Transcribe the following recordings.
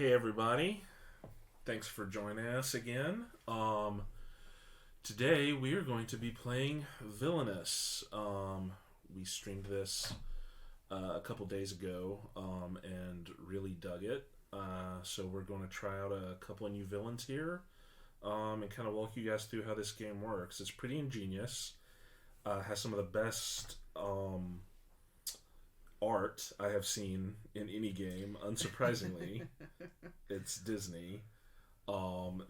Hey everybody, thanks for joining us again. Today we are going to be playing Villainous. We streamed this a couple days ago and really dug it. So we're going to try out a couple of new villains here and kind of walk you guys through how this game works. It's pretty ingenious. Has some of the best art I have seen in any game. Unsurprisingly, it's Disney.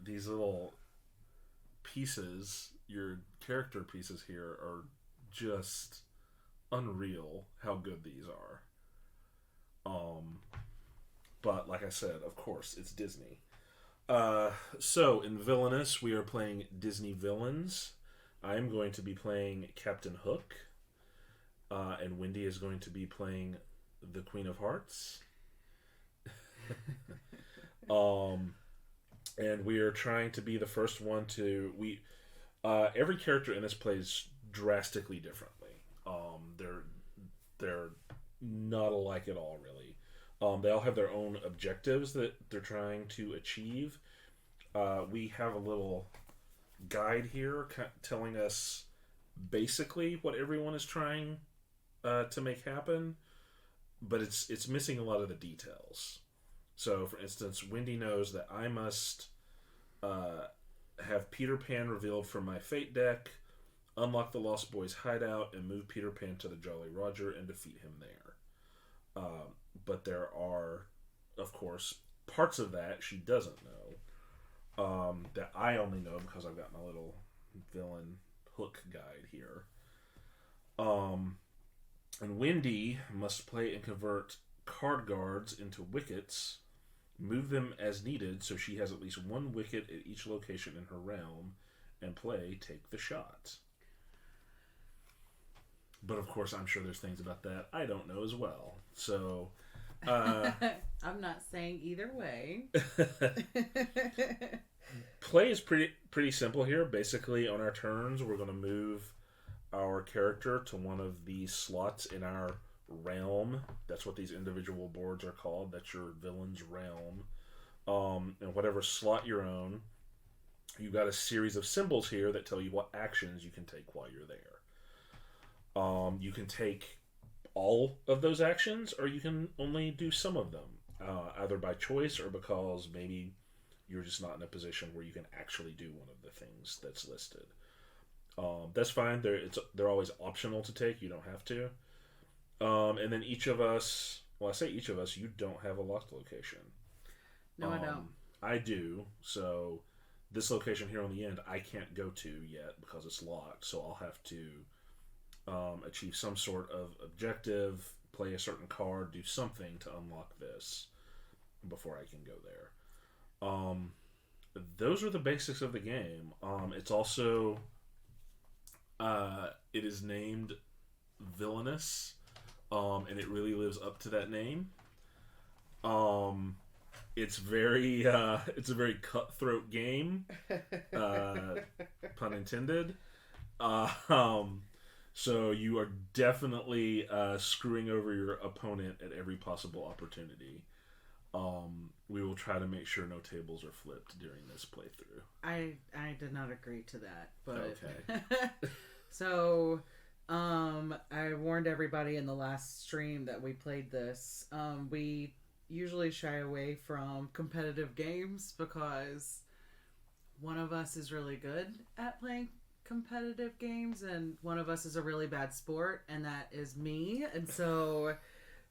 These little pieces, your character pieces here, are just unreal how good these are. But like I said, of course, it's Disney. So in Villainous, we are playing Disney villains. I am going to be playing Captain Hook. And Wendy is going to be playing the Queen of Hearts. And we are trying to be the first one to... every character in this plays drastically differently. They're not alike at all, really. They all have their own objectives that they're trying to achieve. We have a little guide here telling us basically what everyone is trying to make happen, but it's missing a lot of the details. So, for instance, Wendy knows that I must have Peter Pan revealed from my Fate deck, unlock the Lost Boys hideout, and move Peter Pan to the Jolly Roger and defeat him there. But there are, of course, parts of that she doesn't know, that I only know because I've got my little villain hook guide here. And Wendy must play and convert card guards into wickets, move them as needed so she has at least one wicket at each location in her realm, and play Take the Shot. But of course, I'm sure there's things about that I don't know as well. So, I'm not saying either way. Play is pretty simple here. Basically, on our turns, we're going to move our character to one of the slots in our realm. That's what these individual boards are called. That's your villain's realm. And whatever slot you're on, you've got a series of symbols here that tell you what actions you can take while you're there. You can take all of those actions, or you can only do some of them, either by choice or because maybe you're just not in a position where you can actually do one of the things that's listed. That's fine. They're always optional to take. You don't have to. And then each of us, well, I say each of us, you don't have a locked location. No, I don't. I do. So this location here on the end, I can't go to yet because it's locked. So I'll have to achieve some sort of objective, play a certain card, do something to unlock this before I can go there. Those are the basics of the game. It's also... it is named Villainous, and it really lives up to that name. It's a very cutthroat game, pun intended. So you are definitely screwing over your opponent at every possible opportunity. We will try to make sure no tables are flipped during this playthrough. I did not agree to that, but okay. So I warned everybody in the last stream that we played this. We usually shy away from competitive games because one of us is really good at playing competitive games and one of us is a really bad sport, and that is me, and so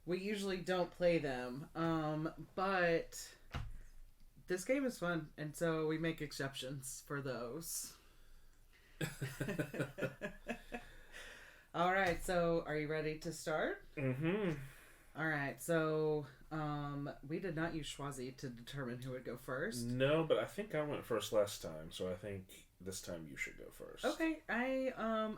we usually don't play them. But this game is fun, and so we make exceptions for those. All right, so are you ready to start? Mm-hmm. All right, so we did not use Schwazi to determine who would go first. No, but I think I went first last time, so I think this time you should go first. Okay, I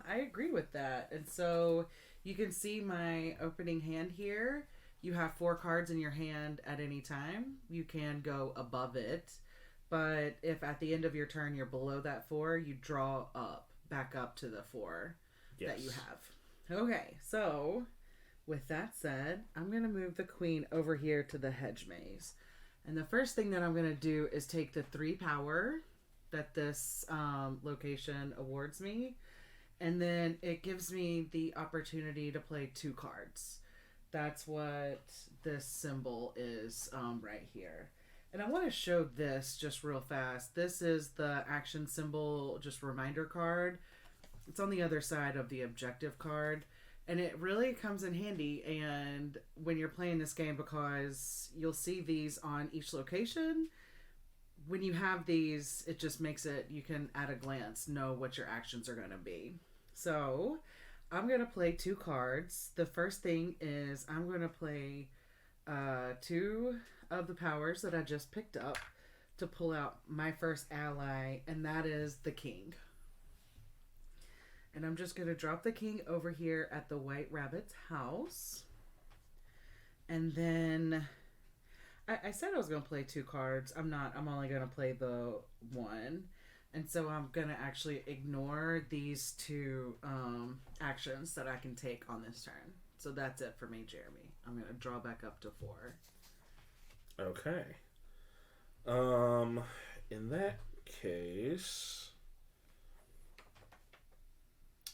agree with that. And so you can see my opening hand here. You have 4 cards in your hand at any time. You can go above it, but if at the end of your turn you're below that 4, you draw back up to the 4 that you have. Okay, so with that said, I'm going to move the queen over here to the Hedge Maze. And the first thing that I'm going to do is take the 3 power that this location awards me. And then it gives me the opportunity to play 2 cards. That's what this symbol is right here. And I want to show this just real fast. This is the action symbol, just reminder card. It's on the other side of the objective card. And it really comes in handy and when you're playing this game because you'll see these on each location. When you have these, it just makes it, you can at a glance know what your actions are going to be. So I'm going to play 2 cards. The first thing is I'm going to play 2 of the powers that I just picked up to pull out my first ally, and that is the king. And I'm just going to drop the king over here at the White Rabbit's house. And then I said I was going to play 2 cards. I'm not. I'm only going to play the 1. And so I'm going to actually ignore these 2 actions that I can take on this turn. So that's it for me, Jeremy. I'm going to draw back up to 4. Okay. In that case,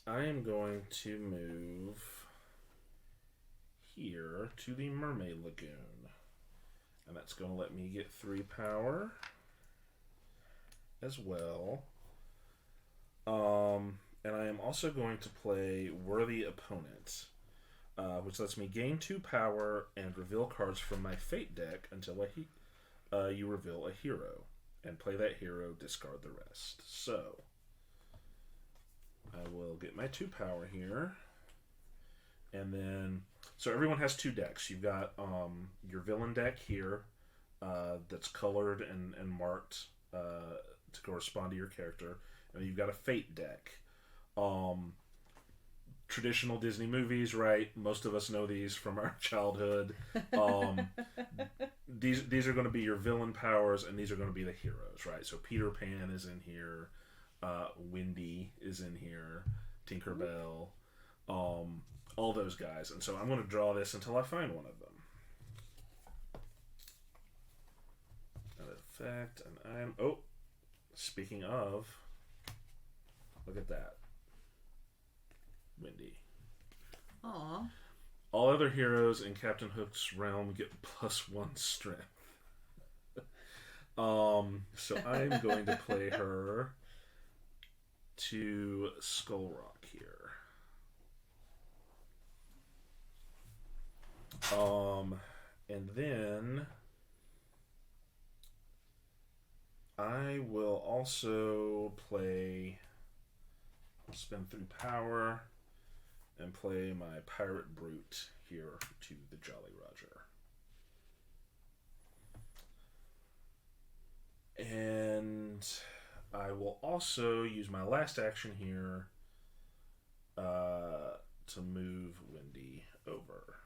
I am going to move here to the Mermaid Lagoon. And that's going to let me get 3 power as well. And I am also going to play Worthy Opponent, which lets me gain 2 power and reveal cards from my Fate deck until you reveal a hero. And play that hero, discard the rest. So, I will get my 2 power here. And then, so everyone has 2 decks. You've got your villain deck here that's colored and marked to correspond to your character. And then you've got a Fate deck. Traditional Disney movies, right? Most of us know these from our childhood. These are going to be your villain powers, and these are going to be the heroes, right? So Peter Pan is in here, Wendy is in here, Tinkerbell, all those guys. And so I'm going to draw this until I find one of them. Effect, and I'm... Oh, speaking of, look at that. Wendy. Aww. All other heroes in Captain Hook's realm get +1 strength. So I'm going to play her to Skull Rock here. And then I will also play, spend 3 power and play my Pirate Brute here to the Jolly Roger. And I will also use my last action here to move Wendy over.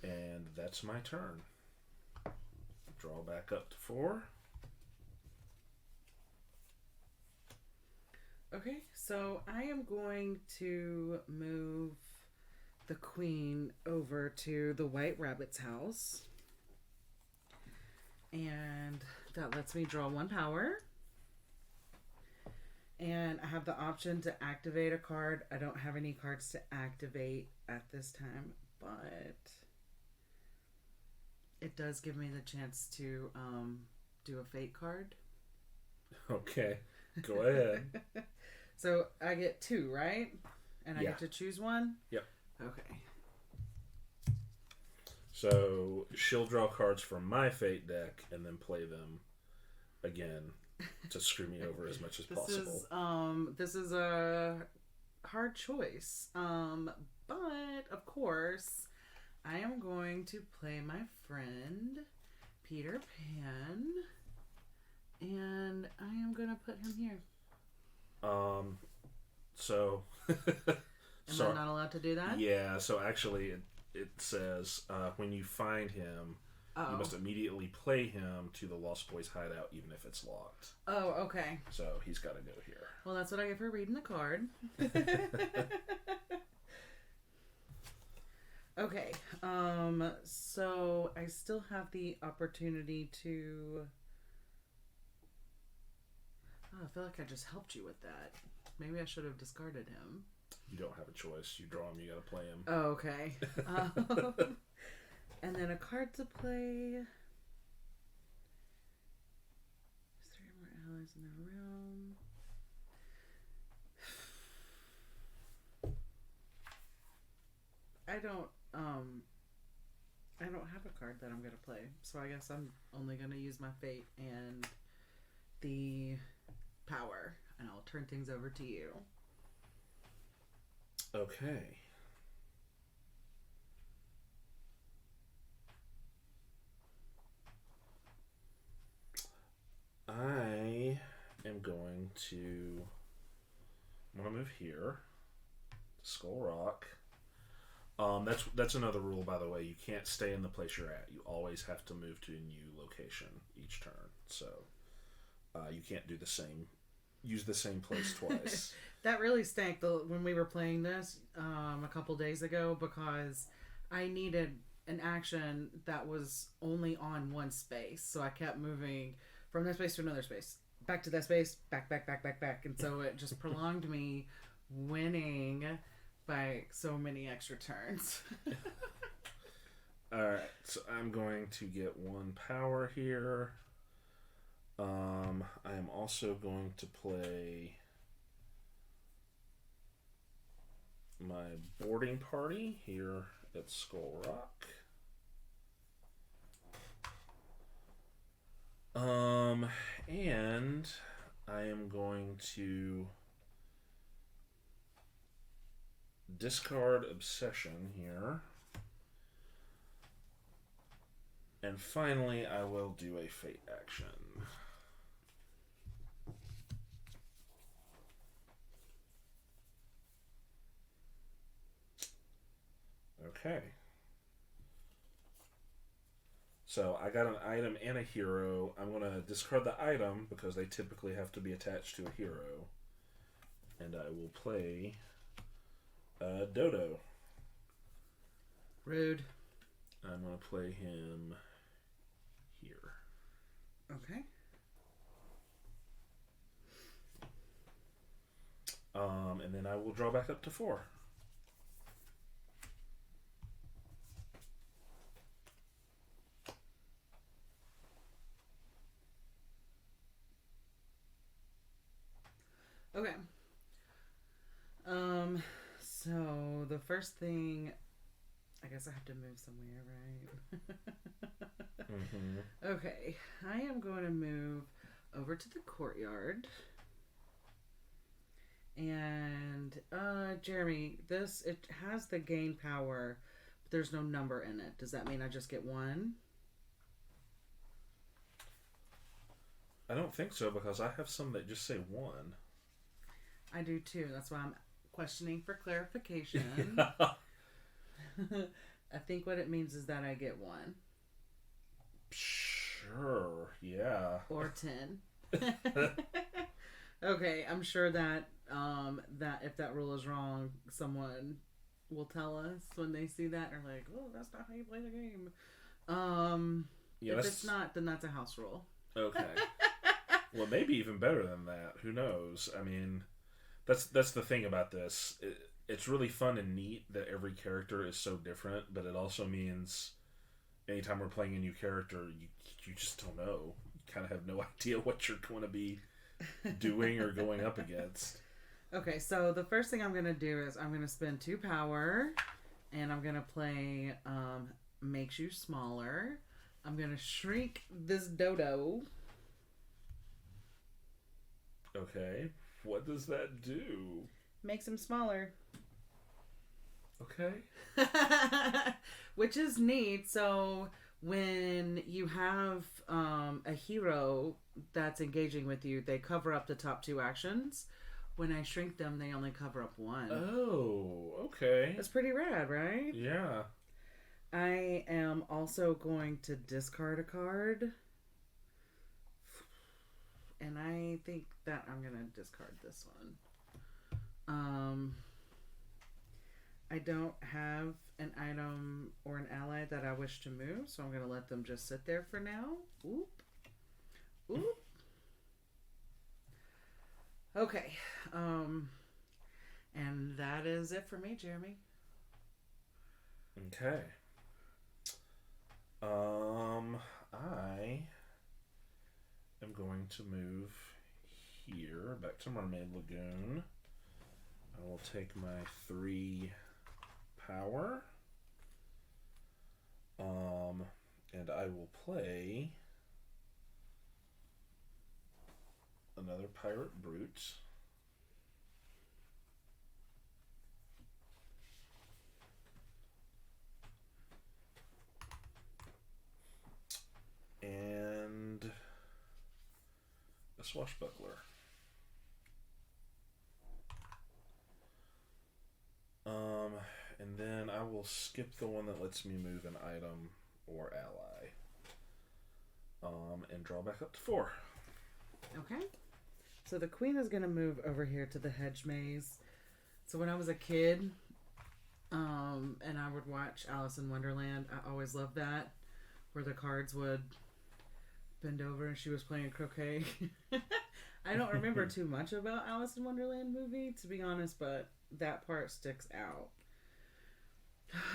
And that's my turn. Draw back up to 4. Okay, so I am going to move the queen over to the White Rabbit's house. And that lets me draw 1 power. And I have the option to activate a card. I don't have any cards to activate at this time, but it does give me the chance to do a fate card. Okay, go ahead. So I get 2, right? And I Yeah. get to choose 1? Yep. Okay. So she'll draw cards from my fate deck and then play them again to screw me over as much as possible. This is a hard choice. But of course, I am going to play my friend Peter Pan, and I am going to put him here. So Am I not allowed to do that? Yeah, so actually it says when you find him, you must immediately play him to the Lost Boys hideout, even if it's locked. Oh, okay. So he's got to go here. Well, that's what I get for reading the card. Okay. So I still have the opportunity to. Oh, I feel like I just helped you with that. Maybe I should have discarded him. You don't have a choice. You draw him, you gotta play him. Oh, okay. And then a card to play. There's 3 more allies in their realm. I don't have a card that I'm gonna play, so I guess I'm only gonna use my fate and the power, and I'll turn things over to you. Okay. I am going to. I'm gonna move here. Skull Rock. That's another rule, by the way. You can't stay in the place you're at. You always have to move to a new location each turn. So you can't do the same. Use the same place twice. That really stank when we were playing this a couple days ago because I needed an action that was only on one space. So I kept moving from that space to another space. Back to that space, back. And so it just prolonged me winning by so many extra turns. Alright, so I'm going to get 1 power here. I am also going to play my boarding party here at Skull Rock. And I am going to discard Obsession here. And finally, I will do a Fate action. Okay. So I got an item and a hero. I'm going to discard the item because they typically have to be attached to a hero. And I will play Dodo. Rude. I'm going to play him here. Okay. And then I will draw back up to 4. Okay. So the first thing, I guess I have to move somewhere, right? Mm-hmm. Okay, I am going to move over to the courtyard. And Jeremy, it has the gain power, but there's no number in it. Does that mean I just get 1? I don't think so because I have some that just say 1. I do too. That's why I'm questioning for clarification. I think what it means is that I get 1. Sure, yeah. Or 10. Okay, I'm sure that that if that rule is wrong, someone will tell us when they see that. Or like, oh, that's not how you play the game. Yeah, if it's not, then that's a house rule. Okay. Well, maybe even better than that. Who knows? I mean, that's the thing about this. It's really fun and neat that every character is so different, but it also means anytime we're playing a new character, you just don't know. You kind of have no idea what you're going to be doing or going up against. Okay, so the first thing I'm going to do is I'm going to spend 2 power, and I'm going to play Makes You Smaller. I'm going to shrink this dodo. Okay, what does that do? Makes him smaller. Okay. Which is neat. So when you have a hero that's engaging with you, they cover up the top 2 actions. When I shrink them, they only cover up 1. Oh, okay. That's pretty rad, right? Yeah. I am also going to discard a card. And I think that I'm going to discard this one. I don't have an item or an ally that I wish to move, so I'm going to let them just sit there for now. Oop. Oop. Okay. And that is it for me, Jeremy. Okay. I am going to move here back to Mermaid Lagoon. I will take my 3 power. And I will play another Pirate Brute. And a Swashbuckler. And then I will skip the one that lets me move an item or ally. And draw back up to 4. Okay. So the queen is going to move over here to the Hedge Maze. So when I was a kid, and I would watch Alice in Wonderland, I always loved that, where the cards would bend over and she was playing croquet. I don't remember too much about Alice in Wonderland movie, to be honest, but that part sticks out.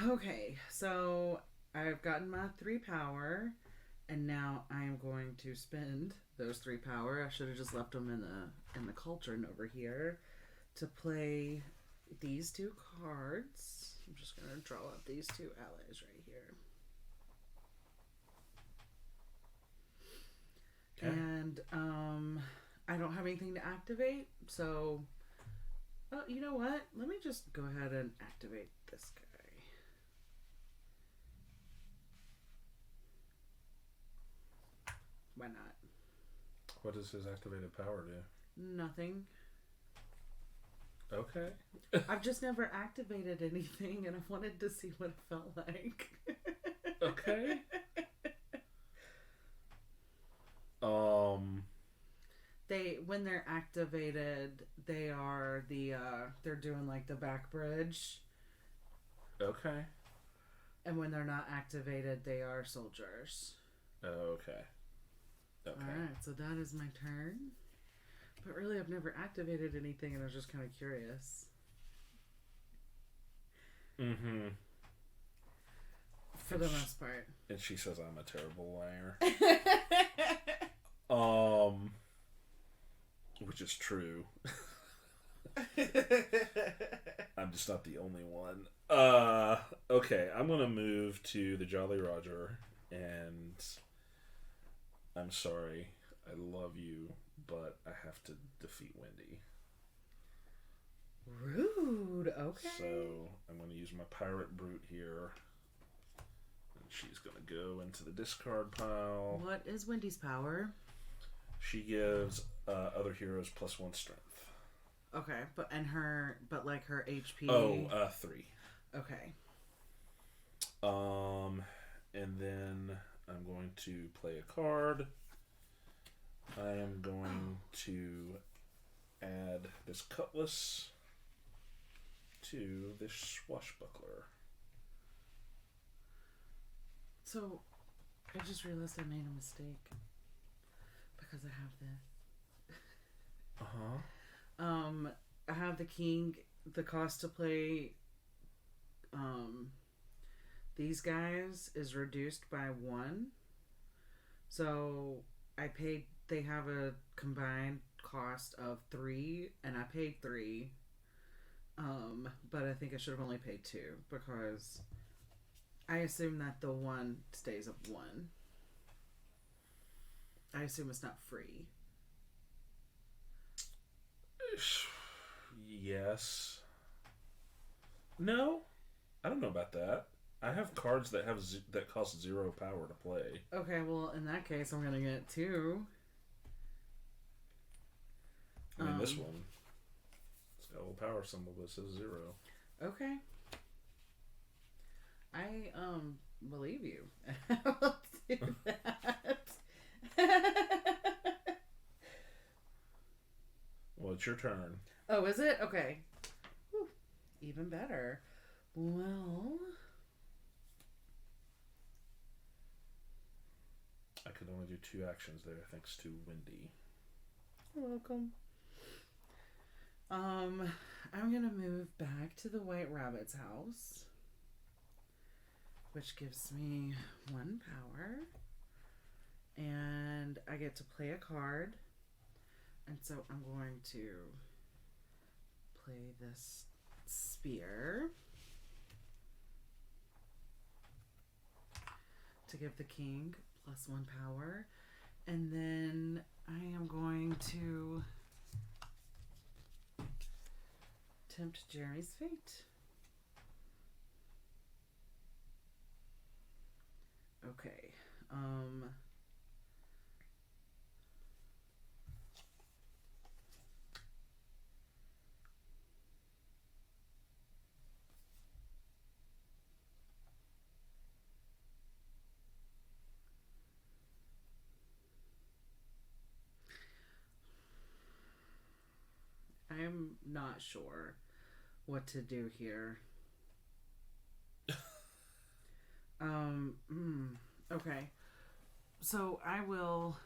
Okay, so I've gotten my 3 power, and now I am going to spend those 3 power. I should have just left them in the cauldron over here to play these 2 cards. I'm just going to draw up these 2 allies right here. Okay. And I don't have anything to activate, so you know what? Let me just go ahead and activate this guy. Why not? What does his activated power do? Nothing. Okay. I've just never activated anything, and I wanted to see what it felt like. Okay. When they're activated, they're doing like the back bridge. Okay. And when they're not activated, they are soldiers. Okay. Okay. Alright, so that is my turn. But really, I've never activated anything, and I was just kind of curious. Mm-hmm. For the most part. And she says I'm a terrible liar. Which is true. I'm just not the only one. Okay, I'm gonna move to the Jolly Roger, and I'm sorry, I love you, but I have to defeat Wendy. Rude, okay. So, I'm gonna use my Pirate Brute here. And she's gonna go into the discard pile. What is Wendy's power? She gives other heroes +1 strength. Okay, but her HP. 3. Okay. And then I'm going to play a card. I am going to add this cutlass to this swashbuckler. So, I just realized I made a mistake because I have this. I have the king. The cost to play these guys is reduced by 1. So they have a combined cost of 3, and I paid 3. But I think I should have only paid 2 because I assume that the 1 stays at 1. I assume it's not free. Yes. No, I don't know about that. I have cards that that cost 0 power to play. Okay, well, in that case, I'm gonna get 2. I mean, this one, it's got a little power symbol that says 0. Okay. I believe you. I'll do that. Well, it's your turn. Oh, is it? Okay. Whew. Even better. Well, I could only do 2 actions there thanks to Wendy. you're welcome. I'm gonna move back to the White Rabbit's house, which gives me 1 power, and I get to play a card, and so I'm going to play this spear to give the king +1 power, and then I am going to tempt Jeremy's fate. Okay. I am not sure what to do here. Okay. So I will.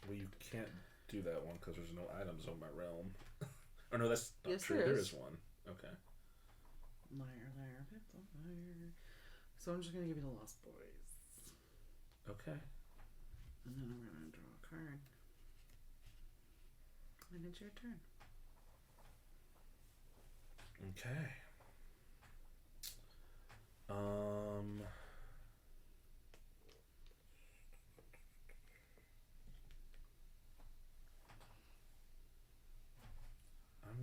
Well, you can't do that one because there's no items on my realm. Or no, that's not Yes, true. There is one. Okay. Liar, pencil, liar. So I'm just gonna give you the Lost Boys. Okay. And then I'm gonna draw a card. And it's your turn. Okay. I'm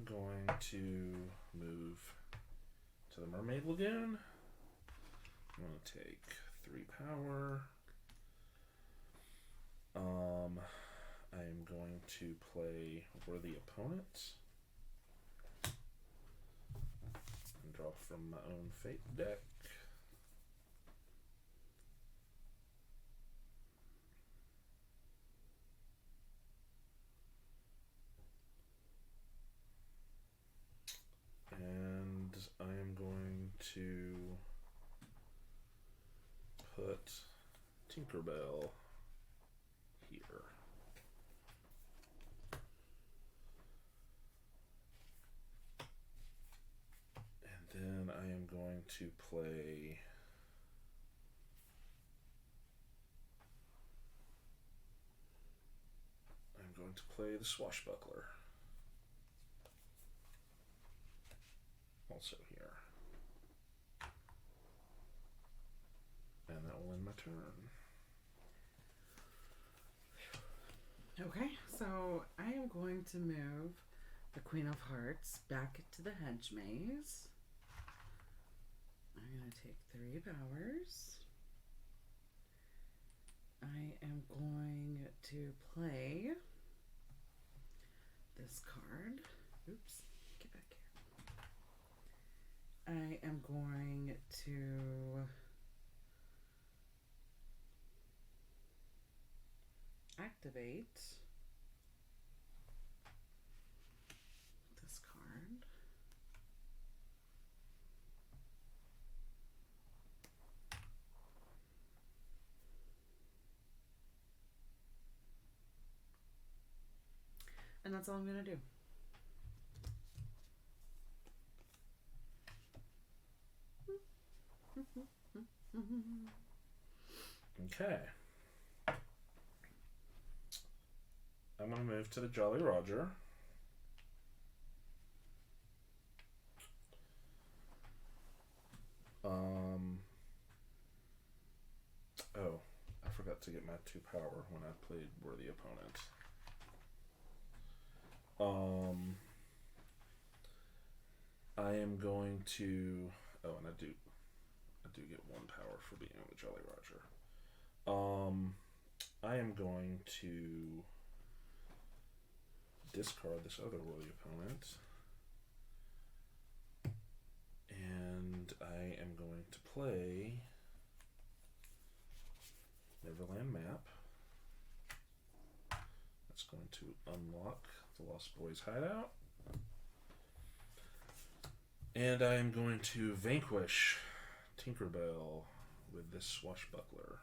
going to move to the Mermaid Lagoon. I'm going to take 3 power. I am going to play Worthy Opponent and draw from my own Fate deck. And I am going to put Tinkerbell here. And then I am going to play the Swashbuckler. Also here. And that will end my turn. Okay, so I am going to move the Queen of Hearts back to the Hedge Maze. I'm going to take 3 powers. I am going to play this card. Oops, get back here. I am going to activate this card. And that's all I'm going to do. Okay. I'm going to move to the Jolly Roger. Oh, I forgot to get my 2 power when I played Worthy Opponent. I am going to. Oh, and I do get 1 power for being on the Jolly Roger. I am going to discard this other Worthy Opponent, and I am going to play Neverland Map. That's going to unlock the Lost Boys hideout. And I am going to vanquish Tinkerbell with this swashbuckler.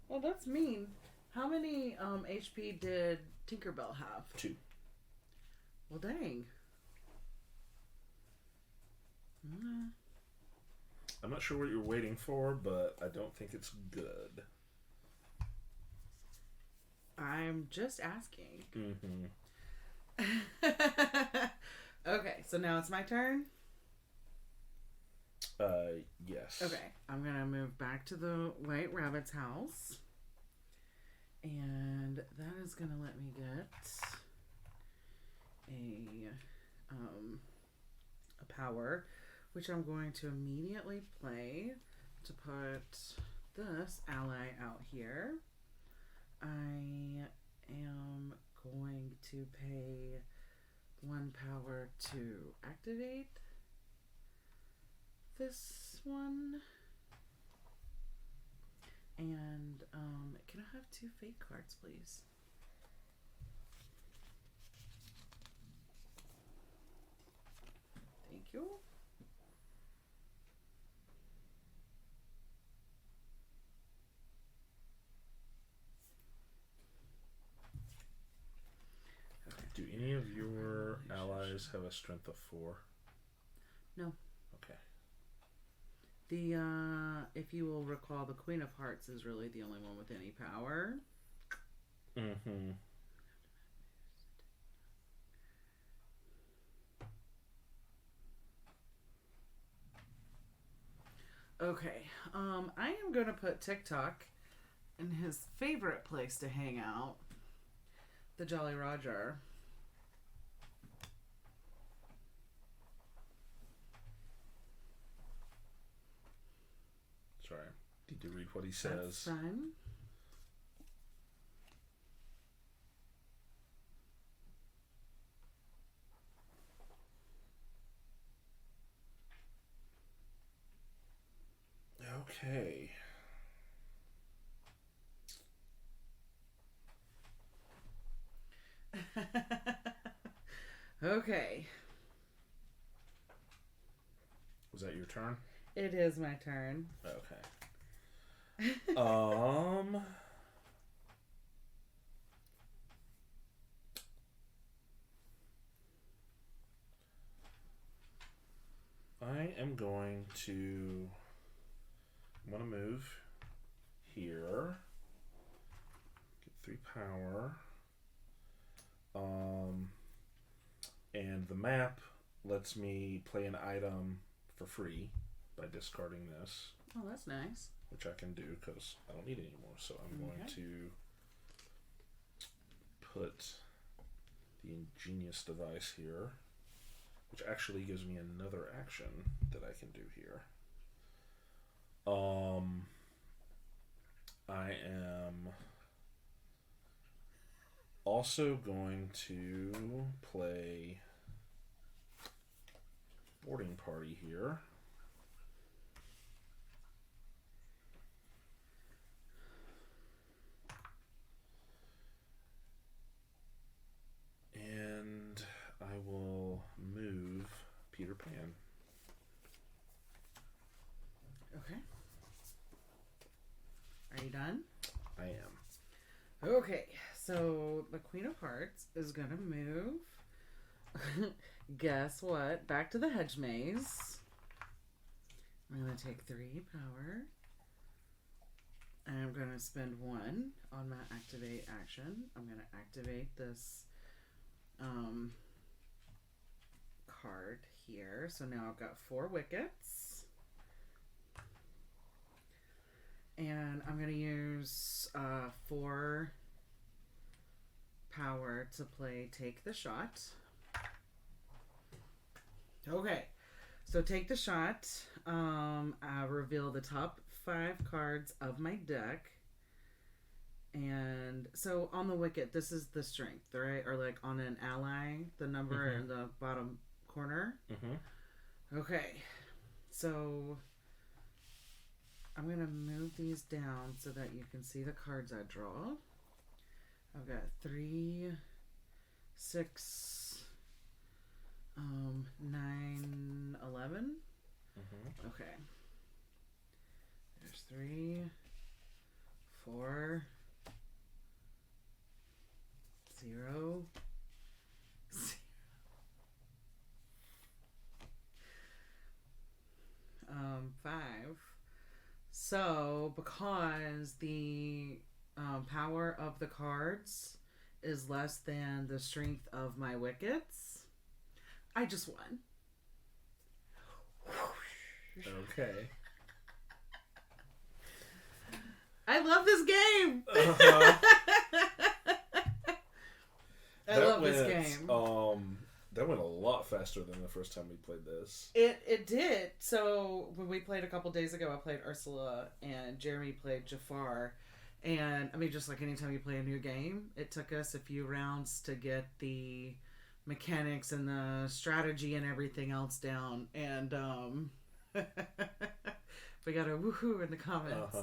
Well, that's mean. How many HP did Tinkerbell have? 2. Well, dang. I'm not sure what you're waiting for, but I don't think it's good. I'm just asking. Mm-hmm. Okay, so now it's my turn? Yes. Okay, I'm gonna move back to the White Rabbit's house. And that is gonna let me get a power, which I'm going to immediately play to put this ally out here. I am going to pay 1 power to activate this one. And can I have 2 fate cards, please? Thank you. Okay. Do any of your allies have a strength of 4? No. Okay. If you will recall, the Queen of Hearts is really the only one with any power. Mm-hmm. Okay. I am gonna put TikTok in his favorite place to hang out, the Jolly Roger. Sorry. Need to read what he says. That's fine. Okay. Okay. Was that your turn? It is my turn. Okay. I am going to... I'm going to move here. Get 3 power. And the map lets me play an item for free by discarding this. Oh, that's nice. Which I can do because I don't need it anymore. So I'm going to put the ingenious device here, which actually gives me another action that I can do here. I am also going to play boarding party here. And I will move Peter Pan. Okay. Are you done? I am. Okay, so the Queen of Hearts is gonna move. Guess what? Back to the Hedge Maze. I'm gonna take 3 power. And I'm gonna spend 1 on my activate action. I'm gonna activate this card here. So now I've got 4 wickets. And I'm going to use 4 power to play Take the Shot. Okay, so Take the Shot. I reveal the top 5 cards of my deck. And so on the wicket, this is the strength, right? Or like on an ally, the number in the bottom corner. Okay, so I'm going to move these down so that you can see the cards I draw. I've got 3, 6, 9, 11. Mm-hmm. Okay. There's 3, 4, 0, 5. So, because the power of the cards is less than the strength of my wickets, I just won. Okay. I love this game. Uh-huh. I love this game. That went a lot faster than the first time we played this. It did. So when we played a couple days ago, I played Ursula and Jeremy played Jafar. And I mean, just like anytime you play a new game, it took us a few rounds to get the mechanics and the strategy and everything else down. And we got a woohoo in the comments.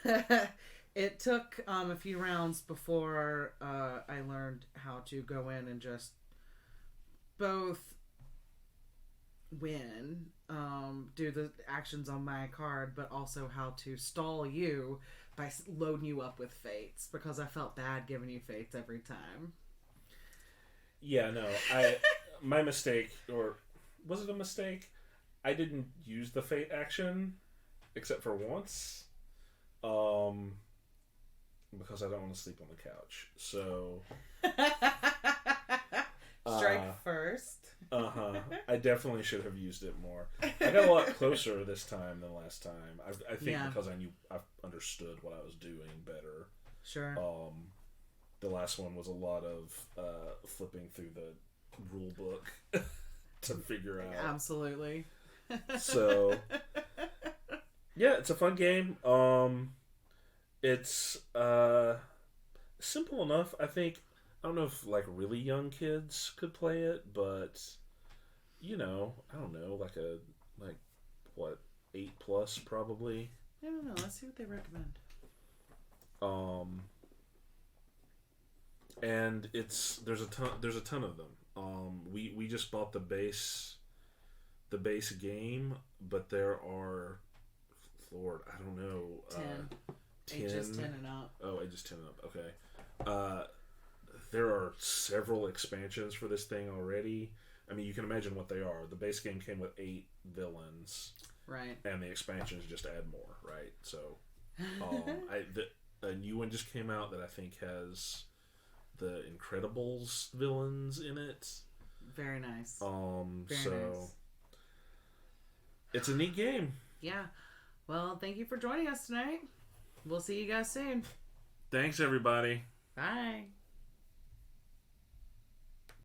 Uh-huh. It took a few rounds before I learned how to go in and just both win, do the actions on my card, but also how to stall you by loading you up with fates, because I felt bad giving you fates every time. Yeah, no, my mistake, or was it a mistake? I didn't use the fate action except for once, because I don't want to sleep on the couch. So strike first. I definitely should have used it more. I got a lot closer this time than last time. I think because I understood what I was doing better. Sure. The last one was a lot of flipping through the rule book to figure out. Absolutely. So yeah, it's a fun game. It's simple enough. I think, I don't know if like really young kids could play it, but I don't know, like what, 8+ probably. I don't know. Let's see what they recommend. And there's a ton of them. We just bought the base game, but there are, Lord, I don't know, 10. Ages 10 and up. Oh, ages 10 and up. Okay. There are several expansions for this thing already. I mean, you can imagine what they are. The base game came with 8 villains, right? And the expansions just add more, right? So, a new one just came out that I think has the Incredibles villains in it. Very nice. Very nice. It's a neat game. Yeah. Well, thank you for joining us tonight. We'll see you guys soon. Thanks, everybody. Bye.